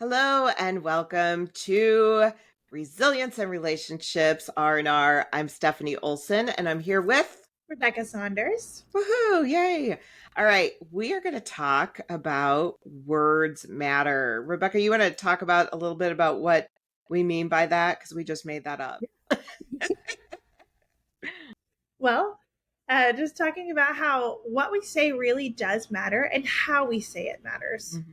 Hello and welcome to Resilience and Relationships R&R. I'm Stephanie Olson and I'm here with Rebecca Saunders. woohoo, yay. All right, we are going to talk about words matter. Rebecca, you want to talk about a little bit about what we mean by that because we just made that up. Well, just talking about how what we say really does matter and how we say it matters. Mhm.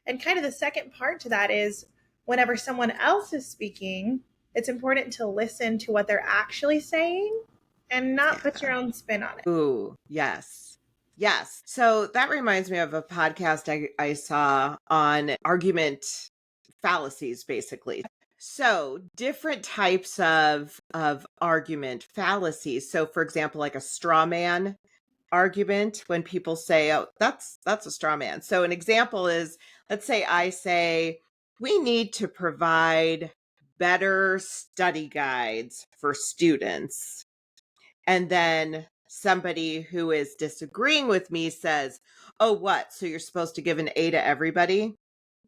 And kind of the second part to that is whenever someone else is speaking, it's important to listen to what they're actually saying and not put your Yeah. own spin on it. Ooh, yes. Yes. So that reminds me of a podcast I saw on argument fallacies, basically. So different types of argument fallacies. So for example, like a straw man argument, when people say, oh, that's a straw man. So an example is, let's say I say, we need to provide better study guides for students. And then somebody who is disagreeing with me says, oh, what? So you're supposed to give an A to everybody?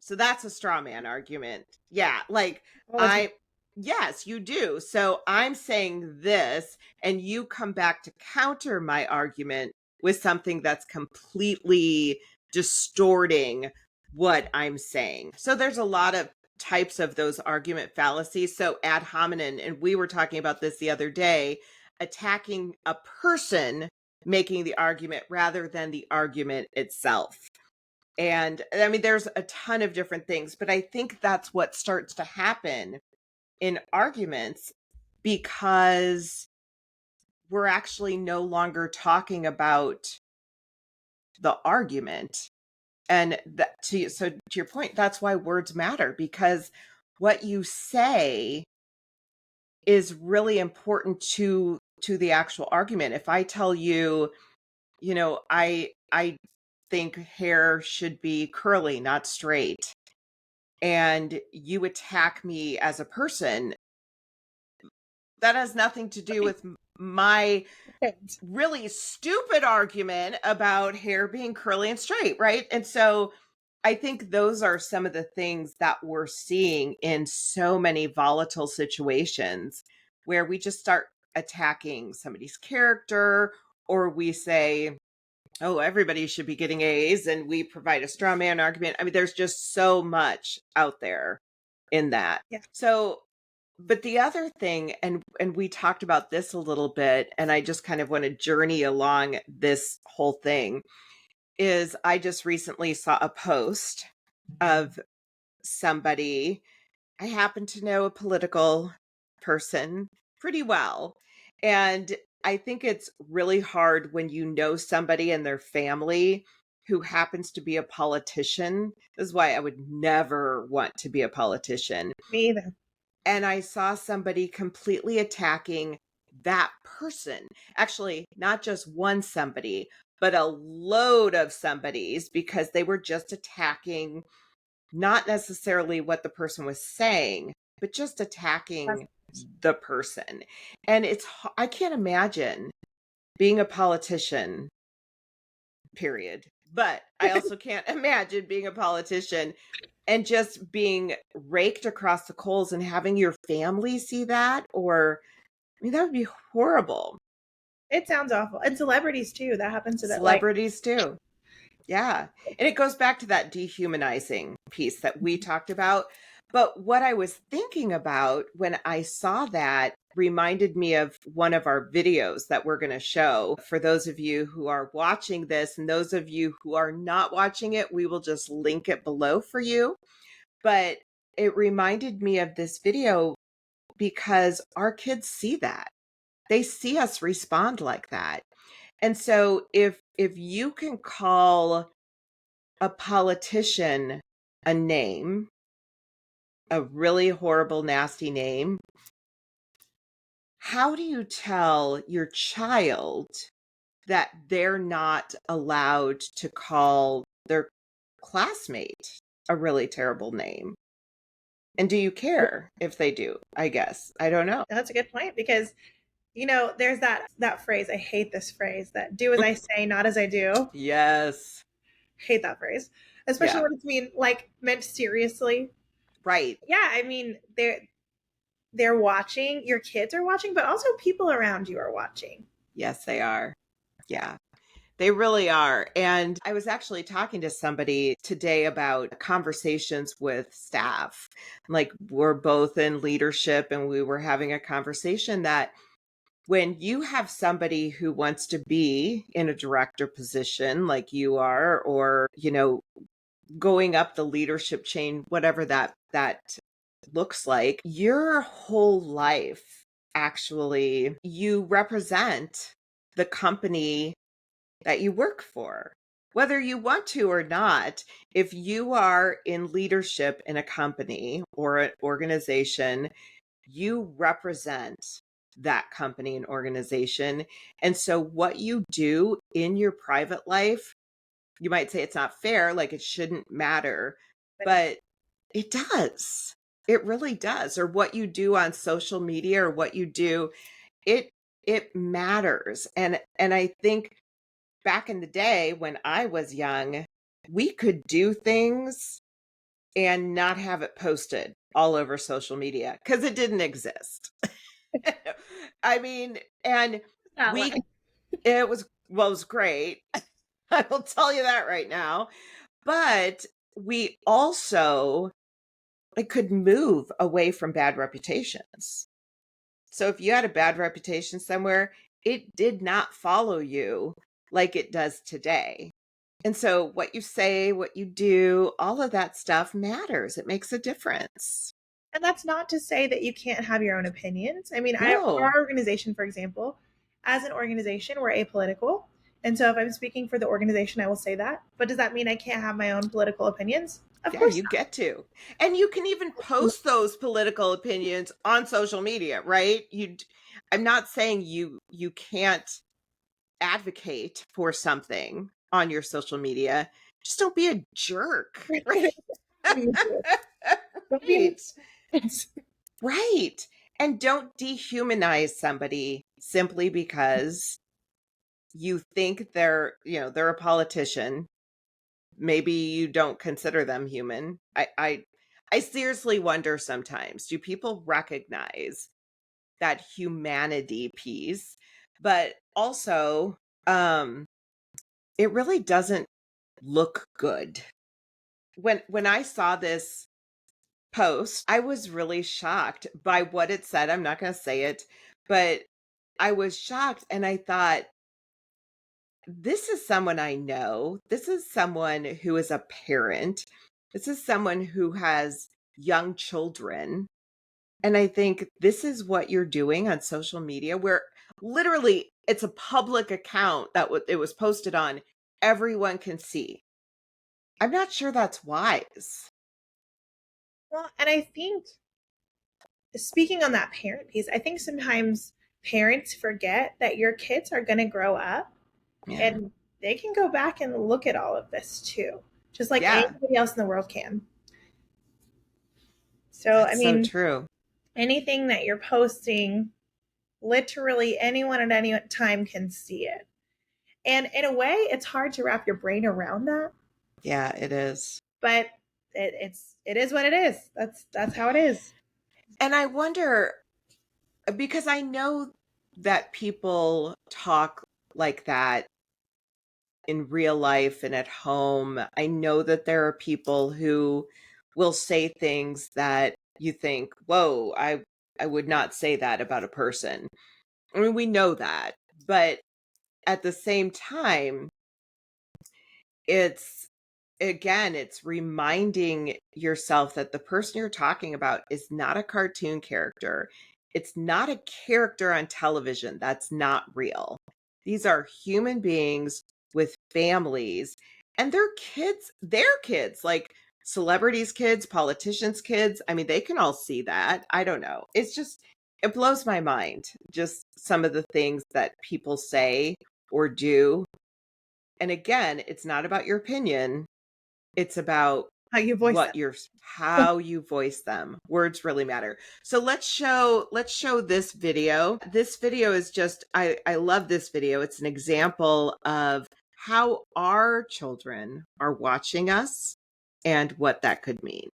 So that's a straw man argument. Yeah. Like yes, you do. So I'm saying this, and you come back to counter my argument with something that's completely distorting what I'm saying. So there's a lot of types of those argument fallacies. So ad hominem, and we were talking about this the other day, attacking a person making the argument rather than the argument itself. And I mean, there's a ton of different things, but I think that's what starts to happen in arguments because we're actually no longer talking about the argument. And so to your point, that's why words matter, because what you say is really important to the actual argument. If I tell you, I think hair should be curly, not straight, and you attack me as a person, that has nothing to do with my really stupid argument about hair being curly and straight, right? And so I think those are some of the things that we're seeing in so many volatile situations where we just start attacking somebody's character, or we say, oh, everybody should be getting A's, and we provide a straw man argument. I mean, there's just so much out there in that. Yeah. So, but the other thing, and we talked about this a little bit, and I just kind of want to journey along this whole thing, is I just recently saw a post of somebody. I happen to know a political person pretty well. And I think it's really hard when you know somebody and their family who happens to be a politician. This is why I would never want to be a politician. Me either. And I saw somebody completely attacking that person. Actually, not just one somebody, but a load of somebodies, because they were just attacking not necessarily what the person was saying, but just attacking the person. And I can't imagine being a politician, period. But I also can't imagine being a politician and just being raked across the coals and having your family see that. Or, I mean, that would be horrible. It sounds awful. And celebrities too. That happens to that. Celebrities too. Yeah. And it goes back to that dehumanizing piece that we talked about. But what I was thinking about when I saw that reminded me of one of our videos that we're going to show. For those of you who are watching this, and those of you who are not watching it, we will just link it below for you. But it reminded me of this video because our kids see that. They see us respond like that. And so if you can call a politician a name, a really horrible, nasty name, how do you tell your child that they're not allowed to call their classmate a really terrible name? And do you care if they do? I guess. I don't know. That's a good point because there's that phrase. I hate this phrase that do as I say, not as I do. Yes. Hate that phrase, especially Yeah. when it's meant seriously. Right. Yeah, I mean, they're watching, your kids are watching, but also people around you are watching. Yes, they are. Yeah. They really are. And I was actually talking to somebody today about conversations with staff. Like, we're both in leadership, and we were having a conversation that when you have somebody who wants to be in a director position like you are, or, going up the leadership chain, whatever that looks like, your whole life, actually, you represent the company that you work for. Whether you want to or not, if you are in leadership in a company or an organization, you represent that company and organization. And so what you do in your private life, you might say it's not fair, like it shouldn't matter, But but it does. It really does. Or what you do on social media, or what you do, it it matters. And I think back in the day when I was young, we could do things and not have it posted all over social media because it didn't exist. I mean, and that way. we, it was, well, it was great. I will tell you that right now. But we also, it could move away from bad reputations. So if you had a bad reputation somewhere, it did not follow you like it does today. And so what you say, what you do, all of that stuff matters. It makes a difference. And that's not to say that you can't have your own opinions. I mean, No. our organization, for example, as an organization, we're apolitical. And so if I'm speaking for the organization, I will say that. But does that mean I can't have my own political opinions? Of Yeah, course you get to. And you can even not. post those political opinions on social media, right? I'm not saying you can't advocate for something on your social media. Just don't be a jerk, right? Don't be Right. Right. And don't dehumanize somebody simply because you think they're a politician. Maybe you don't consider them human. I seriously wonder sometimes, do people recognize that humanity piece? But also, it really doesn't look good. When I saw this post, I was really shocked by what it said. I'm not going to say it, but I was shocked, and I thought, this is someone I know. This is someone who is a parent. This is someone who has young children. And I think this is what you're doing on social media, where literally it's a public account that it was posted on. Everyone can see. I'm not sure that's wise. Well, and I think speaking on that parent piece, I think sometimes parents forget that your kids are going to grow up Yeah. and they can go back and look at all of this too, just like Yeah, anybody else in the world can. So, I that's so mean, true. anything that you're posting, literally anyone at any time can see it. And in a way, it's hard to wrap your brain around that, Yeah, it is. but it is what it is. That's how it is. And I wonder, because I know that people talk like that in real life and at home. I know that there are people who will say things that you think, whoa, I would not say that about a person. I mean, we know that. But at the same time, it's again, it's reminding yourself that the person you're talking about is not a cartoon character. It's not a character on television. That's not real. These are human beings with families, and their kids, like celebrities' kids, politicians' kids. I mean, they can all see that. I don't know. It's just, it blows my mind, just some of the things that people say or do. And again, it's not about your opinion. It's about How you voice it. how you voice them. Words really matter. So let's show this video. This video is just, I love this video. It's an example of how our children are watching us and what that could mean.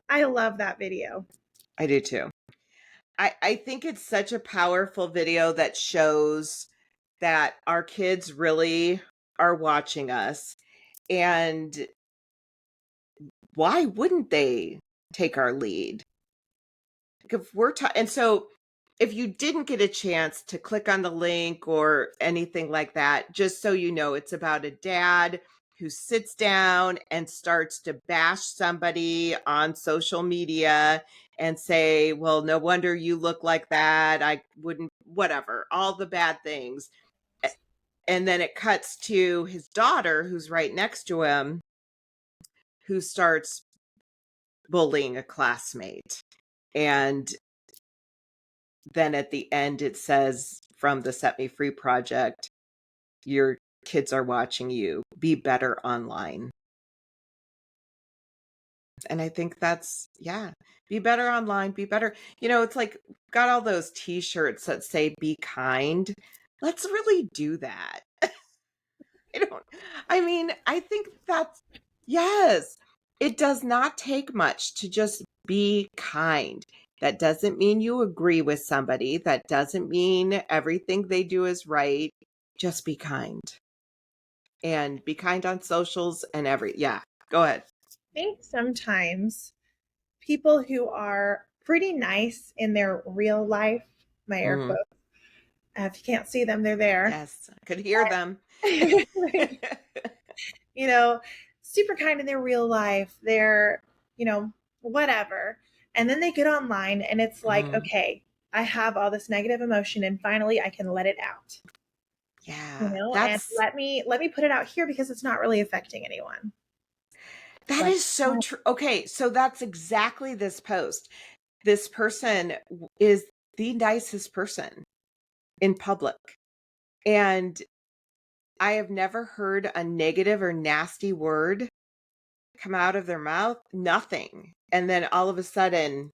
I love that video. I do too. I think it's such a powerful video that shows that our kids really are watching us. And why wouldn't they take our lead? If we're and so if you didn't get a chance to click on the link or anything like that, just so you know, it's about a dad who sits down and starts to bash somebody on social media and say, well, no wonder you look like that. I wouldn't, whatever, all the bad things. And then it cuts to his daughter, who's right next to him, who starts bullying a classmate. And then at the end, it says from the Set Me Free Project, your kids are watching you. Be better online. And I think that's, yeah, be better online, be better. You know, it's like, got all those t-shirts that say be kind. Let's really do that. I mean, I think that's, yes, it does not take much to just be kind. That doesn't mean you agree with somebody. That doesn't mean everything they do is right. Just be kind. And be kind on socials and yeah, go ahead. I think sometimes people who are pretty nice in their real life, my air Mhm. quotes, if you can't see them, they're there. Yes, I could hear them. You know, super kind in their real life. They're, whatever. And then they get online and it's like, Mhm. okay, I have all this negative emotion and finally I can let it out. Yeah, And let me put it out here because it's not really affecting anyone. that But is so true. Okay, so that's exactly this post. This person is the nicest person in public. And I have never heard a negative or nasty word come out of their mouth. Nothing. And then all of a sudden,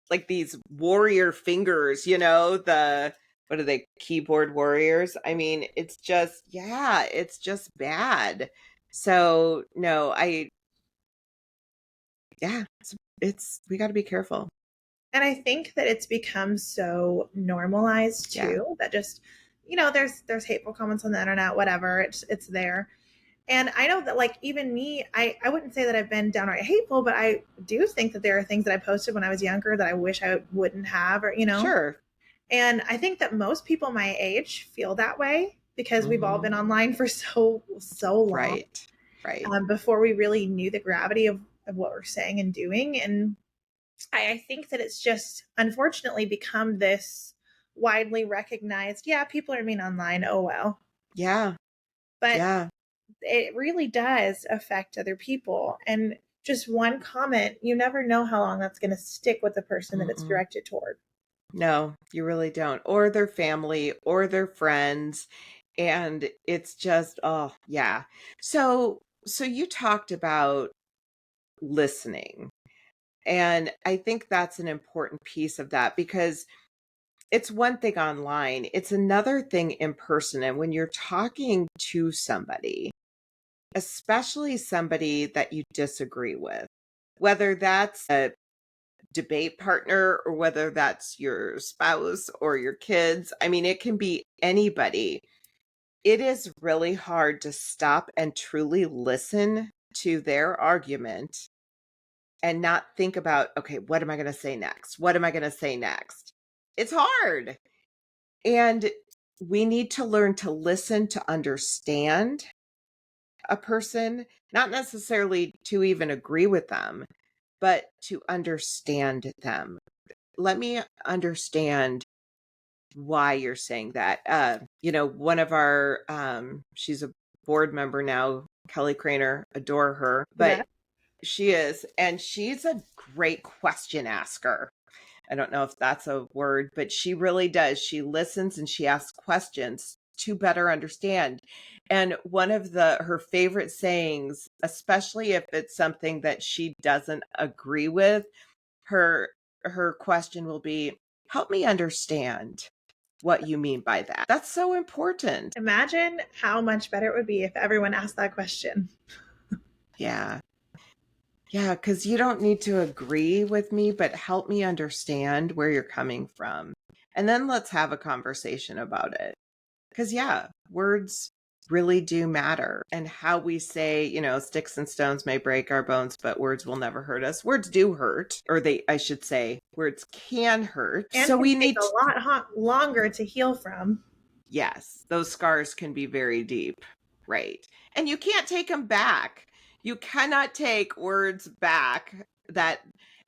like these warrior fingers, what are they, keyboard warriors? I mean, it's just, yeah, it's just bad. So, no, yeah, we got to be careful. and I think that it's become so normalized Yeah, too that just, there's hateful comments on the internet, whatever, it's there. And I know that, like, even me, I wouldn't say that I've been downright hateful, but I do think that there are things that I posted when I was younger that I wish I wouldn't have, or. sure. And I think that most people my age feel that way because we've all Hmm. been online for so long, Right, right. before we really knew the gravity of what we're saying and doing. And I think that it's just unfortunately become this widely recognized, yeah, people are mean online, oh well. Yeah, But yeah. it really does affect other people. And just one comment, you never know how long that's going to stick with the person that it's Mm-mm. directed toward. No, you really don't. Or their family or their friends. And it's just, oh, yeah. So you talked about listening. And I think that's an important piece of that because it's one thing online, it's another thing in person. And when you're talking to somebody, especially somebody that you disagree with, whether that's a debate partner or whether that's your spouse or your kids, I mean, it can be anybody. It is really hard to stop and truly listen to their argument and not think about, okay, what am I going to say next? What am I going to say next? It's hard. And we need to learn to listen to understand a person, not necessarily to even agree with them, but to understand them. Let me understand why you're saying that. One of our, she's a board member now, Kelly Craner, adore her, You but bet. she is, and she's a great question asker. I don't know if that's a word, but she really does. She listens and she asks questions to better understand. And one of her favorite sayings, especially if it's something that she doesn't agree with, her question will be, "Help me understand what you mean by that." That's so important. Imagine how much better it would be if everyone asked that question. Yeah. Yeah, because you don't need to agree with me, but help me understand where you're coming from. And then let's have a conversation about it. Because, yeah, words really do matter. And how we say, sticks and stones may break our bones, but words will never hurt us. Words do hurt, or I should say, words can hurt. And So can we take need a lot longer to heal from. yes, those scars can be very deep. Right. And you can't take them back. You cannot take words back that,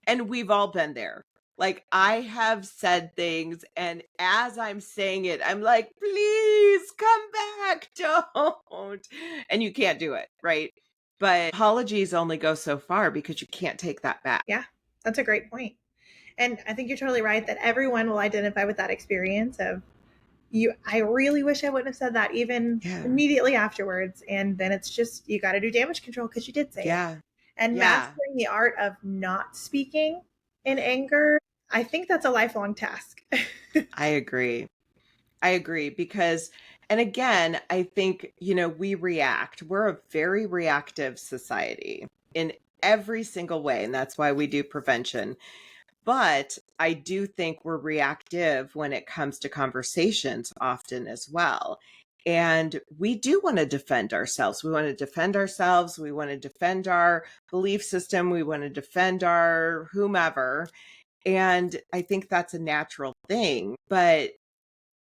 and we've all been there. Like I have said things, and as I'm saying it, I'm like, please come back. Don't. And you can't do it. Right. But apologies only go so far because you can't take that back. Yeah, that's a great point. And I think you're totally right that everyone will identify with that experience of I really wish I wouldn't have said that even immediately afterwards. And then it's just, you got to do damage control because you did say it. And mastering the art of not speaking in anger, I think that's a lifelong task. I agree. Because, and again, I think, we react. We're a very reactive society in every single way. And that's why we do prevention. But I do think we're reactive when it comes to conversations often as well. And we do want to defend ourselves. We want to defend ourselves. We want to defend our belief system. We want to defend our whomever. And I think that's a natural thing. But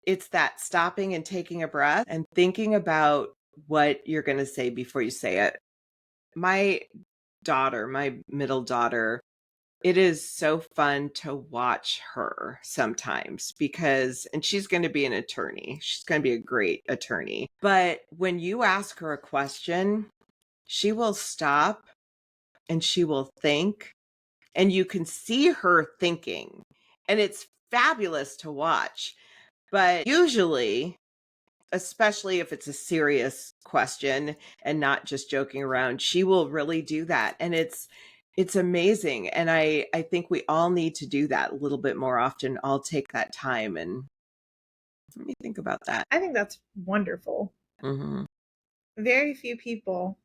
it's that stopping and taking a breath and thinking about what you're going to say before you say it. My middle daughter, it is so fun to watch her sometimes and she's going to be an attorney. She's going to be a great attorney. But when you ask her a question, she will stop and she will think, and you can see her thinking, and it's fabulous to watch. But usually, especially if it's a serious question and not just joking around, she will really do that. And it's amazing. And I think we all need to do that a little bit more often. I'll take that time and let me think about that. I think that's wonderful. Mm-hmm. Very few people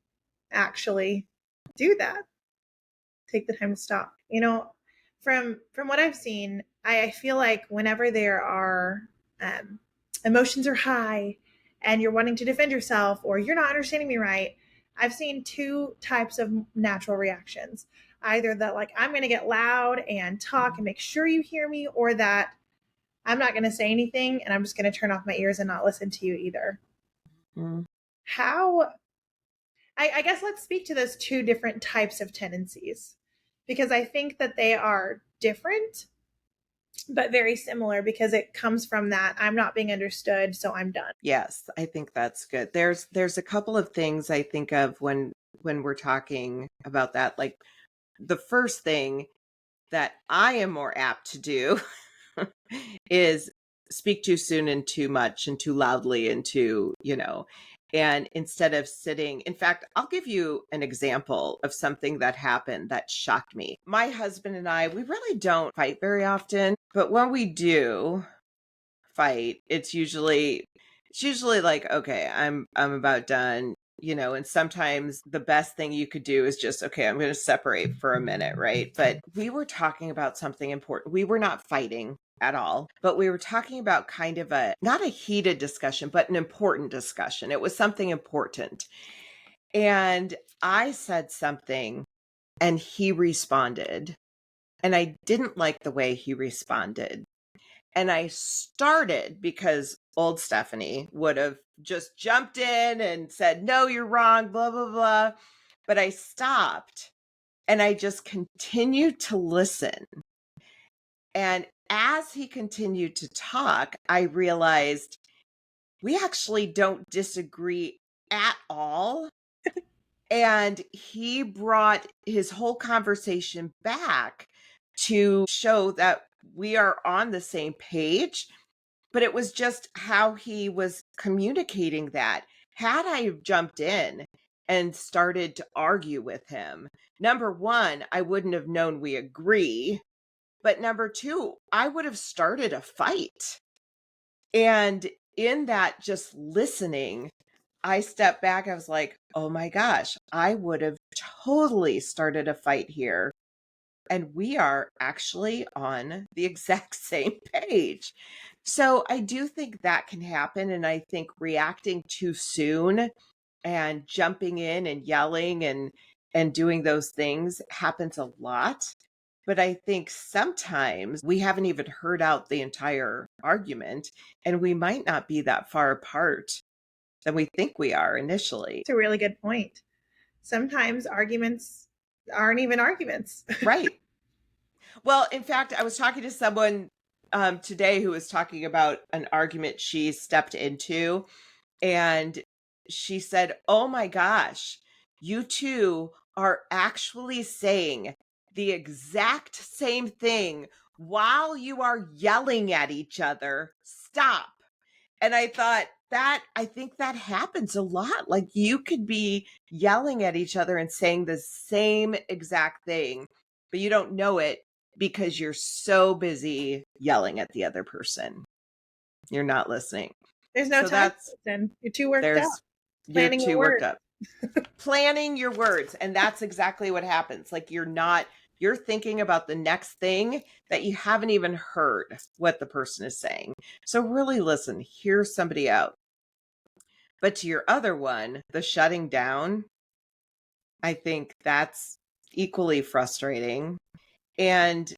actually do that. Take the time to stop. From what I've seen, I feel like whenever there are emotions are high and you're wanting to defend yourself or you're not understanding me right, I've seen two types of natural reactions. Either that, like, I'm going to get loud and talk and make sure you hear me, or that I'm not going to say anything and I'm just going to turn off my ears and not listen to you either. Mm-hmm. How, I guess let's speak to those two different types of tendencies, because I think that they are different but very similar, because it comes from that I'm not being understood, so I'm done. Yes, I think that's good. There's a couple of things I think of when we're talking about that. Like the first thing that I am more apt to do is speak too soon and too much and too loudly and and instead of sitting. In fact, I'll give you an example of something that happened that shocked me. My husband and I, we really don't fight very often, but when we do fight, it's usually like, okay, I'm about done. And sometimes the best thing you could do is just, okay, I'm going to separate for a minute, right? But we were talking about something important. We were not fighting at all, but we were talking about kind of not a heated discussion, but an important discussion. It was something important. And I said something and he responded, and I didn't like the way he responded. And I started, because old Stephanie would have just jumped in and said, no, you're wrong, blah, blah, blah. But I stopped and I just continued to listen. And as he continued to talk, I realized we actually don't disagree at all. And he brought his whole conversation back to show that we are on the same page. But it was just how he was communicating that. Had I jumped in and started to argue with him, number one, I wouldn't have known we agree. But number two, I would have started a fight. And in that just listening, I stepped back. I was like, oh my gosh, I would have totally started a fight here. And we are actually on the exact same page. So I do think that can happen. And I think reacting too soon and jumping in and yelling and doing those things happens a lot. But I think sometimes we haven't even heard out the entire argument, and we might not be that far apart than we think we are initially. It's a really good point. Sometimes arguments aren't even arguments. Right. Well, in fact, I was talking to someone today who was talking about an argument she stepped into, and she said, oh my gosh, you two are actually saying the exact same thing while you are yelling at each other. Stop. And I thought I think that happens a lot. Like you could be yelling at each other and saying the same exact thing, but you don't know it because you're so busy yelling at the other person. You're not listening. There's no So time to that's listen. You're too worked up. you're Planning your too worked words. up. Planning your words. And that's exactly what happens. Like you're thinking about the next thing that you haven't even heard what the person is saying. So really listen, hear somebody out. But to your other one, the shutting down, I think that's equally frustrating. And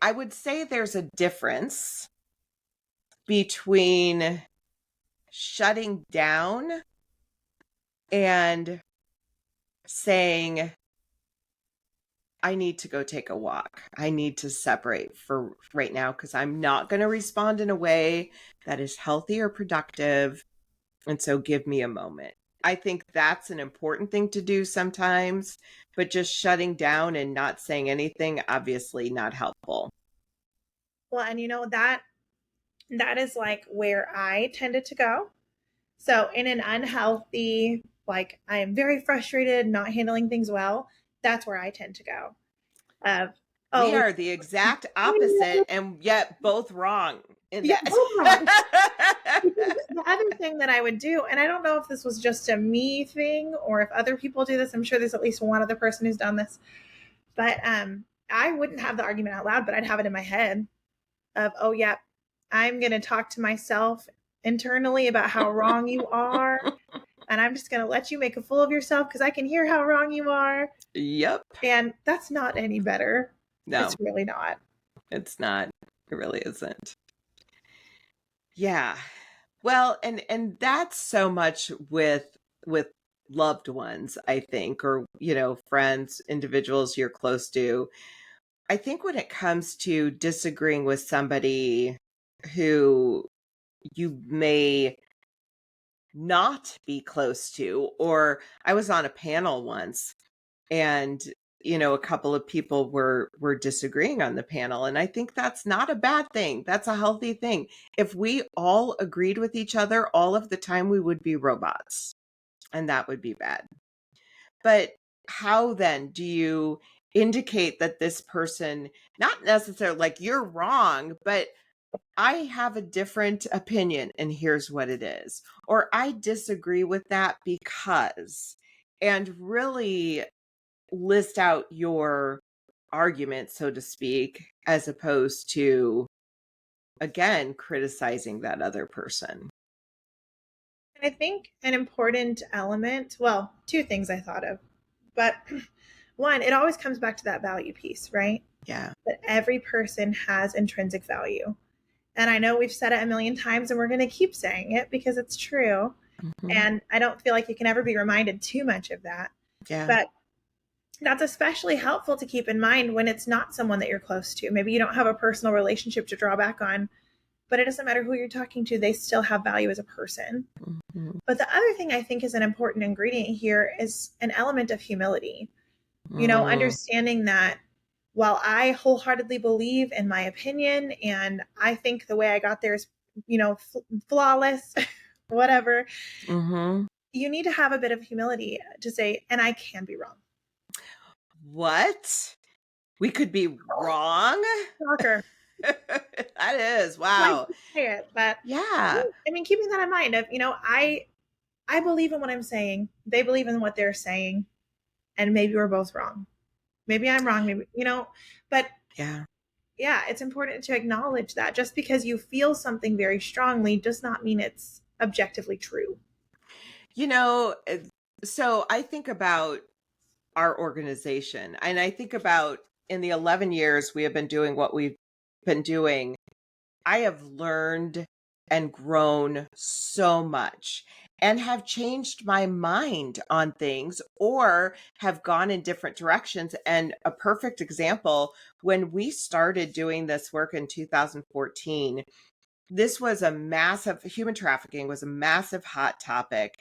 I would say there's a difference between shutting down and saying, I need to go take a walk. I need to separate for right now because I'm not going to respond in a way that is healthy or productive. And so give me a moment. I think that's an important thing to do sometimes, but just shutting down and not saying anything, obviously not helpful. Well, and that is like where I tended to go. So in an unhealthy, like I am very frustrated, not handling things well, that's where I tend to go. Of We oh, are the exact opposite and yet both wrong in yeah, that. hold on. The other thing that I would do, and I don't know if this was just a me thing or if other people do this, I'm sure there's at least one other person who's done this, but I wouldn't have the argument out loud, but I'd have it in my head of, oh, yeah, I'm going to talk to myself internally about how wrong you are. And I'm just going to let you make a fool of yourself because I can hear how wrong you are. Yep. And that's not any better. No, it's really not. It's not. It really isn't. Yeah. Well, and that's so much with loved ones, I think, or friends, individuals you're close to. I think when it comes to disagreeing with somebody who you may not be close to, or I was on a panel once and a couple of people were disagreeing on the panel, and I think that's not a bad thing. That's a healthy thing. If we all agreed with each other all of the time, we would be robots, and that would be bad. But how then do you indicate that this person, not necessarily like you're wrong, but I have a different opinion and here's what it is, or I disagree with that because, and really list out your argument, so to speak, as opposed to, again, criticizing that other person. And I think an important element, well, two things I thought of, but one, it always comes back to that value piece, right? Yeah. That every person has intrinsic value. And I know we've said it a million times and we're going to keep saying it because it's true. Mm-hmm. And I don't feel like you can ever be reminded too much of that. Yeah. But that's especially helpful to keep in mind when it's not someone that you're close to. Maybe you don't have a personal relationship to draw back on, but it doesn't matter who you're talking to. They still have value as a person. Mm-hmm. But the other thing I think is an important ingredient here is an element of humility. Understanding that while I wholeheartedly believe in my opinion and I think the way I got there is, flawless, whatever, mm-hmm. You need to have a bit of humility to say, and I can be wrong. What? We could be wrong? Shocker. That is, Like wow. to say it, but Yeah. I mean, keeping that in mind of, I believe in what I'm saying. They believe in what they're saying, and maybe we're both wrong. Maybe I'm wrong, maybe, but Yeah. yeah, it's important to acknowledge that just because you feel something very strongly does not mean it's objectively true. You know, so I think about our organization and I think about in the 11 years we have been doing what we've been doing, I have learned and grown so much and have changed my mind on things or have gone in different directions. And a perfect example, when we started doing this work in 2014, this was a massive human trafficking was a massive hot topic.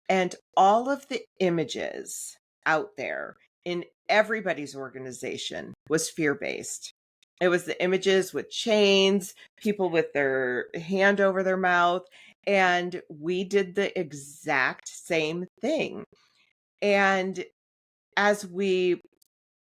And all of the images out there in everybody's organization was fear-based. It was the images with chains, people with their hand over their mouth, and we did the exact same thing. And as we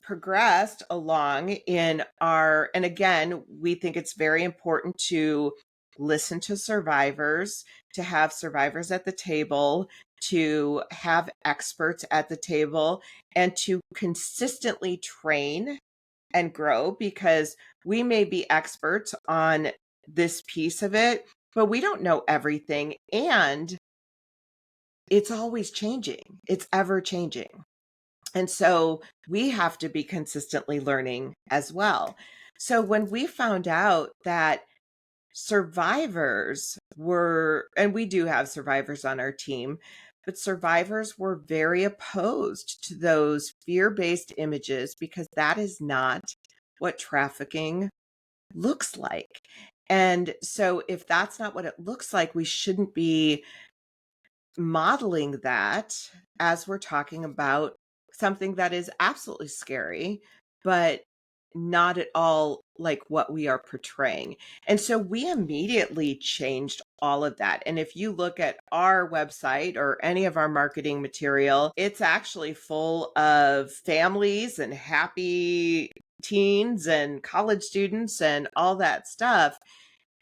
progressed along in our, and again, we think it's very important to listen to survivors, to have survivors at the table, to have experts at the table, and to consistently train and grow because we may be experts on this piece of it, but we don't know everything. And it's always changing, it's ever changing. And so we have to be consistently learning as well. So when we found out that survivors were, and we do have survivors on our team, but survivors were very opposed to those fear based images because that is not what trafficking looks like. And so if that's not what it looks like, we shouldn't be modeling that as we're talking about something that is absolutely scary, but not at all like what we are portraying. And so we immediately changed all of that. And if you look at our website or any of our marketing material, it's actually full of families and happy teens and college students and all that stuff.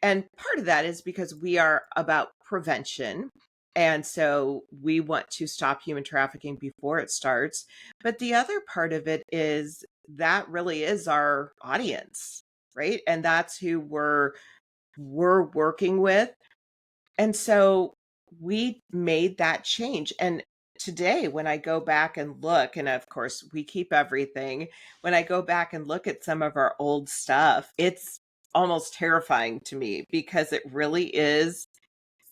And part of that is because we are about prevention. And so we want to stop human trafficking before it starts. But the other part of it is that really is our audience, right? And that's who we're working with. And so we made that change. And today, when I go back and look, and of course, we keep everything, when I go back and look at some of our old stuff, it's almost terrifying to me because it really is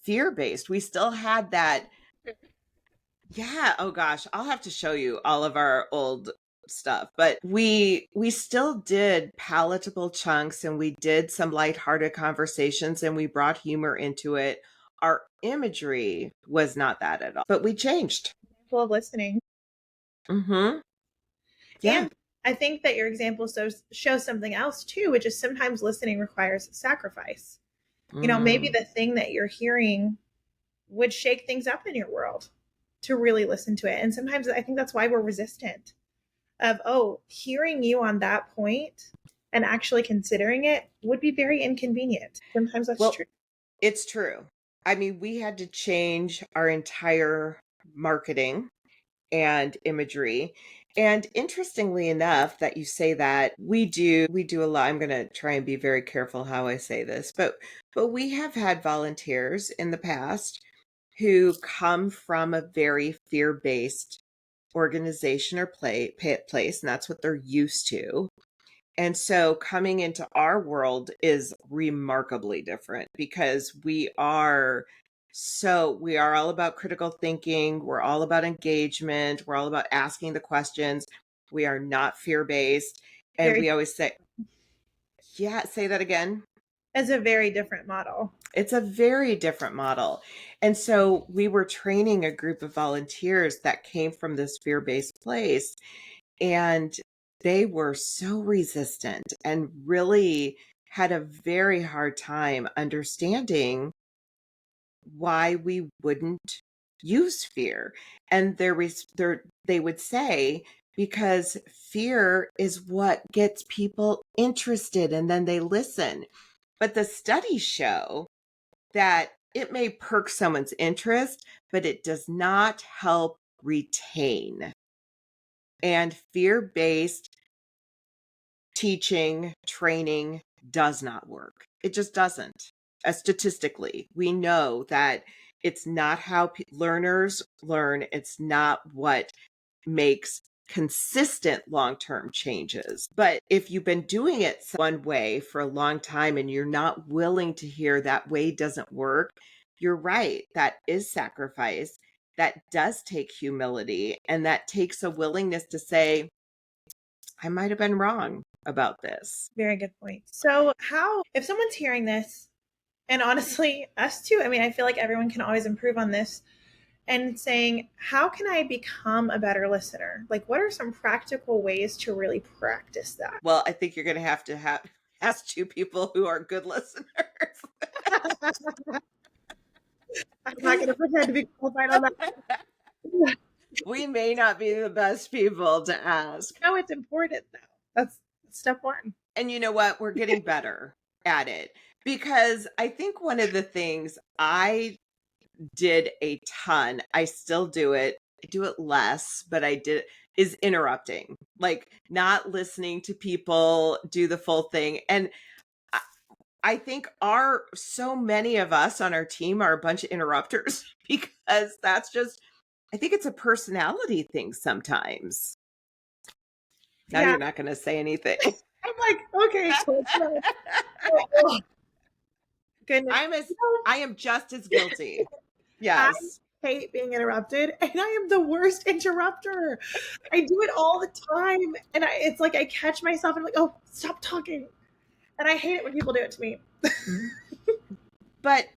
fear based. We still had that. Yeah. Oh gosh, I'll have to show you all of our old stuff, but we still did palatable chunks and we did some lighthearted conversations and we brought humor into it. Our imagery was not that at all, but we changed. Full of listening. Mhm. Yeah. And I think that your example shows something else too, which is sometimes listening requires sacrifice. Maybe Mm. the thing that you're hearing would shake things up in your world to really listen to it. And sometimes I think that's why we're resistant of, oh, hearing you on that point and actually considering it would be very inconvenient. Sometimes that's Well, true. it's true. I mean, we had to change our entire marketing and imagery. And interestingly enough that you say that, we do a lot. I'm going to try and be very careful how I say this, but we have had volunteers in the past who come from a very fear-based organization or place, and that's what they're used to. And so coming into our world is remarkably different because we are all about critical thinking, we're all about engagement, we're all about asking the questions. We are not fear-based. And Very, we always say, yeah, say that again. as a very different model. It's a very different model. And so we were training a group of volunteers that came from this fear-based place. And they were so resistant and really had a very hard time understanding why we wouldn't use fear. And they would say, because fear is what gets people interested and then they listen. But the studies show that it may perk someone's interest, but it does not help retain. And fear-based teaching, training does not work. It just doesn't. Statistically, we know that it's not how learners learn. It's not what makes consistent long-term changes. But if you've been doing it one way for a long time and you're not willing to hear that way doesn't work, you're right. That is sacrifice. That does take humility, and that takes a willingness to say, I might have been wrong about this. Very good point. So if someone's hearing this, and honestly, us too, I mean, I feel like everyone can always improve on this, and saying, how can I become a better listener? Like, what are some practical ways to really practice that? Well, I think you're going to have ask two people who are good listeners. I'm not going to pretend to be qualified on that. We may not be the best people to ask. No, it's important though. That's step one. And you know what? We're getting better at it, because I think one of the things I did a ton, I still do it. I do it less, but is interrupting, like not listening to people do the full thing. And I think so many of us on our team are a bunch of interrupters because I think it's a personality thing sometimes. Now you're not going to say anything. I'm like, okay. Goodness. I am just as guilty. Yes. I hate being interrupted, and I am the worst interrupter. I do it all the time, and it's like I catch myself and I'm like, oh, stop talking. And I hate it when people do it to me. But,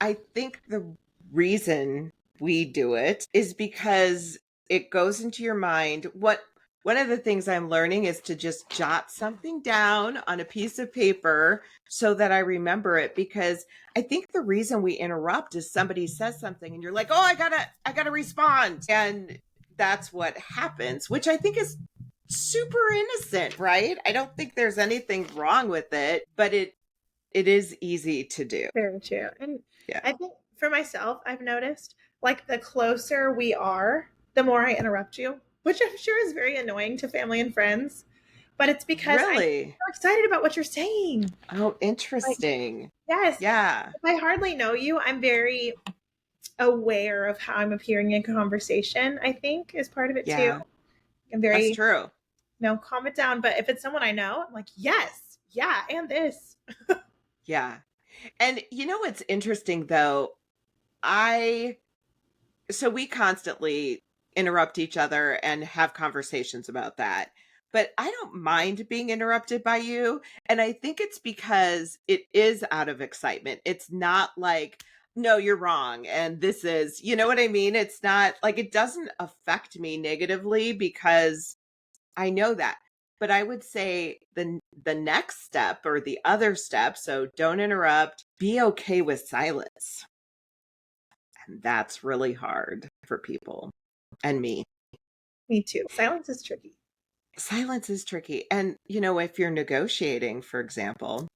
I think the reason we do it is because it goes into your mind. One of the things I'm learning is to just jot something down on a piece of paper so that I remember it, because I think the reason we interrupt is somebody says something and you're like, oh, I gotta respond. And that's what happens, which I think is super innocent, right? I don't think there's anything wrong with it, but it is easy to do. Very true. And I think for myself, I've noticed, like, the closer we are, the more I interrupt you, which I'm sure is very annoying to family and friends. But it's because I'm so excited about what you're saying. Oh, interesting. Like, yes. Yeah. If I hardly know you, I'm very aware of how I'm appearing in conversation, I think, is part of it too. I'm very, that's true. No, calm it down. But if it's someone I know, I'm like, yes, yeah, and this. Yeah. And what's interesting though, so we constantly interrupt each other and have conversations about that. But I don't mind being interrupted by you. And I think it's because it is out of excitement. It's not like, no, you're wrong. And this is, you know what I mean? It's not like, it doesn't affect me negatively because I know that. But I would say the next step, or the other step, so don't interrupt, be okay with silence. And that's really hard for people, and me. Me too. Silence is tricky. Silence is tricky. And, if you're negotiating, for example,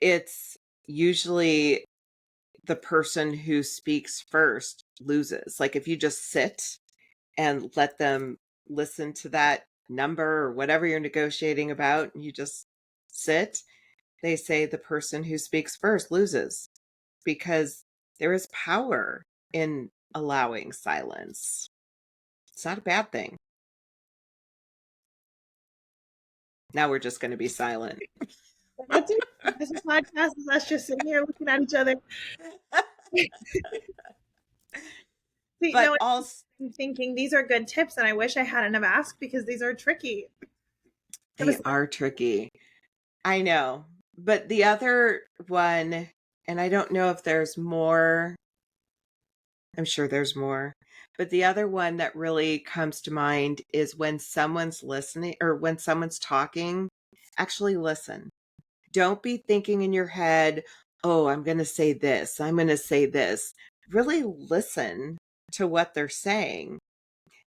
it's usually the person who speaks first loses. Like if you just sit and let them listen to that number or whatever you're negotiating about, and you just sit, they say the person who speaks first loses, because there is power in allowing silence. It's not a bad thing. Now we're just going to be silent. That's it. This is podcast is us just sitting here looking at each other. See, but I'm thinking these are good tips, and I wish I hadn't have asked, because these are tricky. They are tricky. I know. But the other one, and I don't know if there's more. I'm sure there's more. But the other one that really comes to mind is when someone's listening, or when someone's talking, actually listen. Don't be thinking in your head, oh, I'm going to say this, I'm going to say this. Really listen to what they're saying.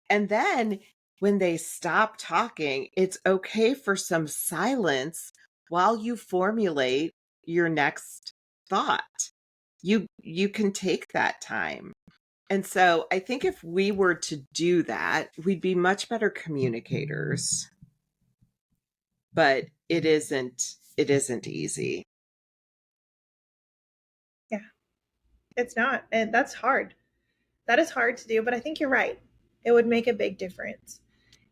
And then when they stop talking, it's okay for some silence while you formulate your next thought. You can take that time. And so I think if we were to do that, we'd be much better communicators. But it isn't easy. Yeah, it's not. And that's hard. That is hard to do, but I think you're right. It would make a big difference.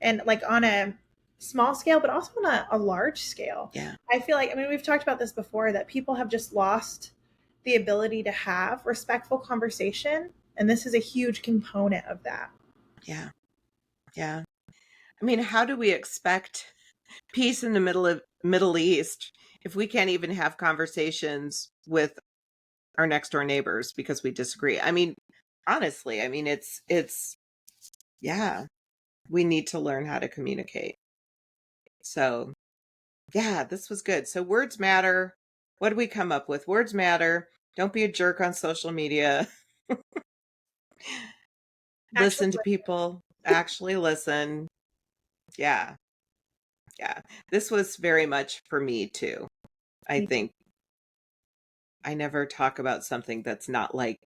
And like on a small scale, but also on a large scale. Yeah. I feel like, I mean, we've talked about this before that people have just lost the ability to have respectful conversation. And this is a huge component of that. Yeah. Yeah. I mean, how do we expect peace in the Middle East if we can't even have conversations with our next door neighbors because we disagree? I mean, honestly, I mean, it's yeah, we need to learn how to communicate. So, yeah, this was good. So words matter. What do we come up with? Words matter. Don't be a jerk on social media. Actually, Listen to people. Actually listen. Yeah. Yeah. This was very much for me too. I me too. think I never talk about something that's not like,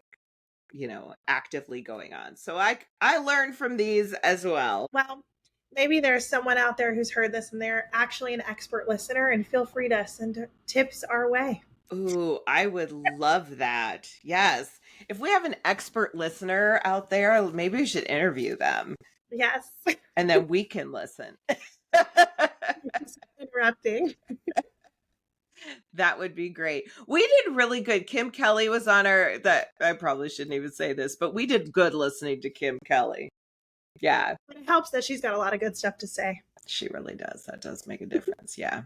actively going on. So I learned from these as well. Well, maybe there's someone out there who's heard this and they're actually an expert listener, and feel free to send tips our way. Ooh, I would love that. Yes. If we have an expert listener out there, maybe we should interview them Yes. and then we can listen. Interrupting. That would be great. We did really good. Kim Kelly was on that I probably shouldn't even say this, but we did good listening to Kim Kelly. Yeah. But it helps that she's got a lot of good stuff to say. She really does. That does make a difference. Yeah.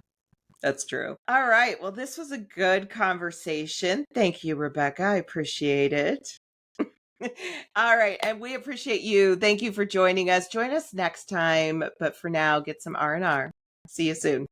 That's true. All right. Well, this was a good conversation. Thank you, Rebecca. I appreciate it. All right. And we appreciate you. Thank you for joining us. Join us next time. But for now, get some R&R. See you soon.